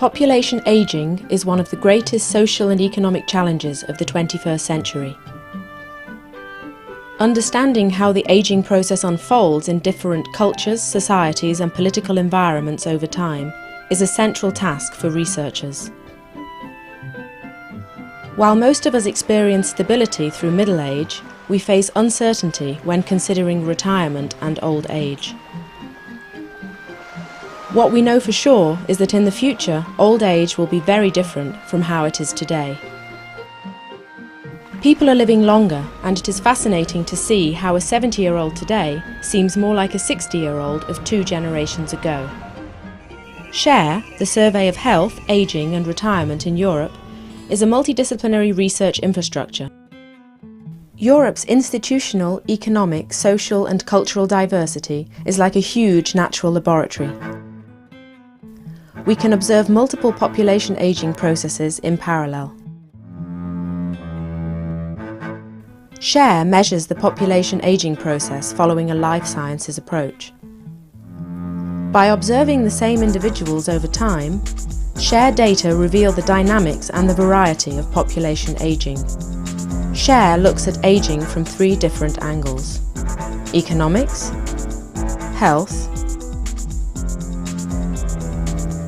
Population ageing is one of the greatest social and economic challenges of the 21st century. Understanding how the ageing process unfolds in different cultures, societies and political environments over time is a central task for researchers. While most of us experience stability through middle age, we face uncertainty when considering retirement and old age. What we know for sure is that in the future, old age will be very different from how it is today. People are living longer, and it is fascinating to see how a 70-year-old today seems more like a 60-year-old of 2 generations ago. SHARE, the Survey of Health, Ageing and Retirement in Europe, is a multidisciplinary research infrastructure. Europe's institutional, economic, social and cultural diversity is like a huge natural laboratory. We can observe multiple population ageing processes in parallel. SHARE measures the population ageing process following a life sciences approach. By observing the same individuals over time, SHARE data reveal the dynamics and the variety of population ageing. SHARE looks at ageing from 3 different angles: economics, health,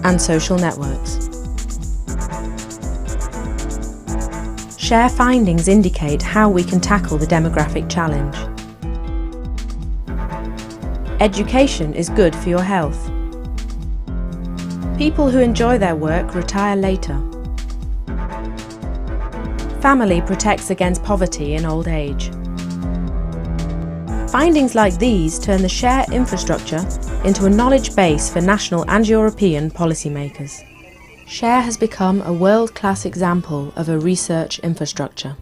and social networks. SHARE findings indicate how we can tackle the demographic challenge. Education is good for your health. People who enjoy their work retire later. Family protects against poverty in old age. Findings like these turn the SHARE infrastructure into a knowledge base for national and European policymakers. SHARE has become a world-class example of a research infrastructure.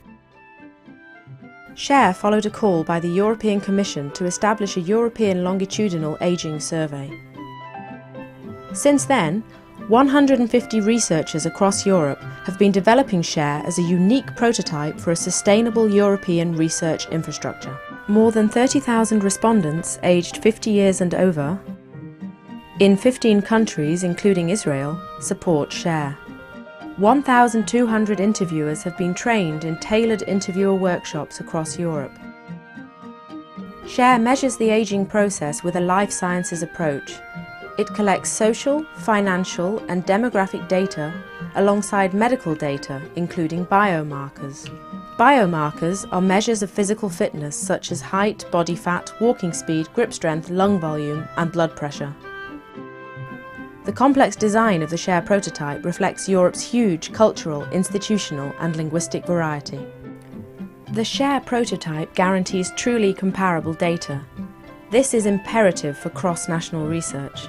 SHARE followed a call by the European Commission to establish a European longitudinal ageing survey. Since then, 150 researchers across Europe have been developing SHARE as a unique prototype for a sustainable European research infrastructure. More than 30,000 respondents aged 50 years and over, in 15 countries including Israel, support SHARE. 1,200 interviewers have been trained in tailored interviewer workshops across Europe. SHARE measures the ageing process with a life sciences approach. It collects social, financial and demographic data alongside medical data, including biomarkers. Biomarkers are measures of physical fitness such as height, body fat, walking speed, grip strength, lung volume and blood pressure. The complex design of the SHARE prototype reflects Europe's huge cultural, institutional and linguistic variety. The SHARE prototype guarantees truly comparable data. This is imperative for cross-national research.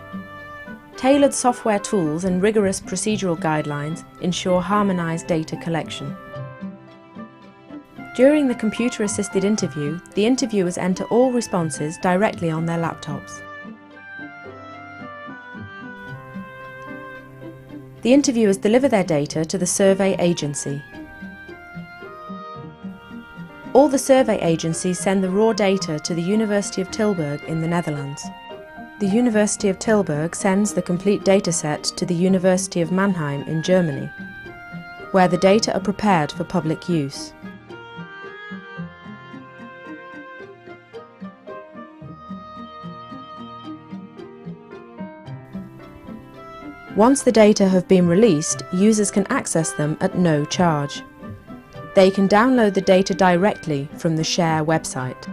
Tailored software tools and rigorous procedural guidelines ensure harmonised data collection. During the computer-assisted interview, the interviewers enter all responses directly on their laptops. The interviewers deliver their data to the survey agency. All the survey agencies send the raw data to the University of Tilburg in the Netherlands. The University of Tilburg sends the complete dataset to the University of Mannheim in Germany, where the data are prepared for public use. Once the data have been released, users can access them at no charge. They can download the data directly from the SHARE website.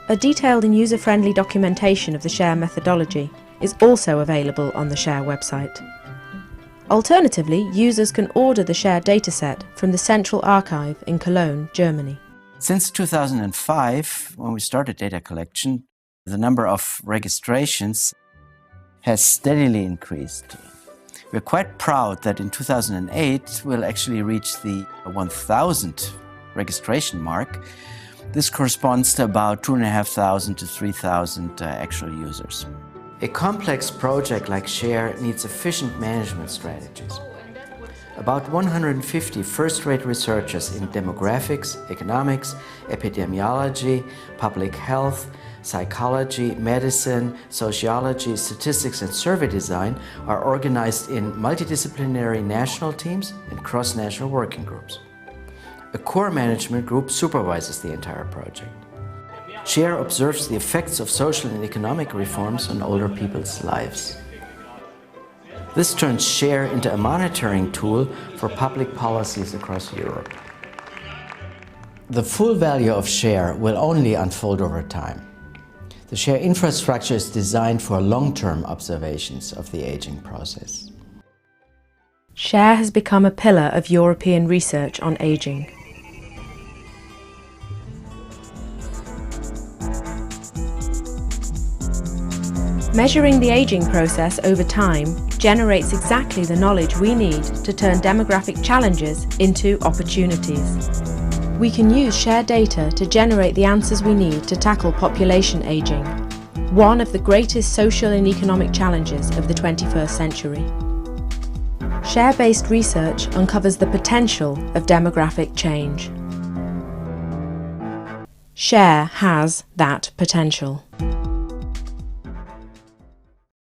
A detailed and user-friendly documentation of the SHARE methodology is also available on the SHARE website. Alternatively, users can order the SHARE dataset from the Central Archive in Cologne, Germany. Since 2005, when we started data collection, the number of registrations has steadily increased. We're quite proud that in 2008 we'll actually reach the 1,000 registration mark. This corresponds to about 2,500 to 3,000 actual users. A complex project like SHARE needs efficient management strategies. About 150 first-rate researchers in demographics, economics, epidemiology, public health, psychology, medicine, sociology, statistics and survey design are organized in multidisciplinary national teams and cross-national working groups. A core management group supervises the entire project. SHARE observes the effects of social and economic reforms on older people's lives. This turns SHARE into a monitoring tool for public policies across Europe. The full value of SHARE will only unfold over time. The SHARE infrastructure is designed for long-term observations of the aging process. SHARE has become a pillar of European research on aging. Measuring the aging process over time generates exactly the knowledge we need to turn demographic challenges into opportunities. We can use SHARE data to generate the answers we need to tackle population aging, one of the greatest social and economic challenges of the 21st century. SHARE-based research uncovers the potential of demographic change. SHARE has that potential.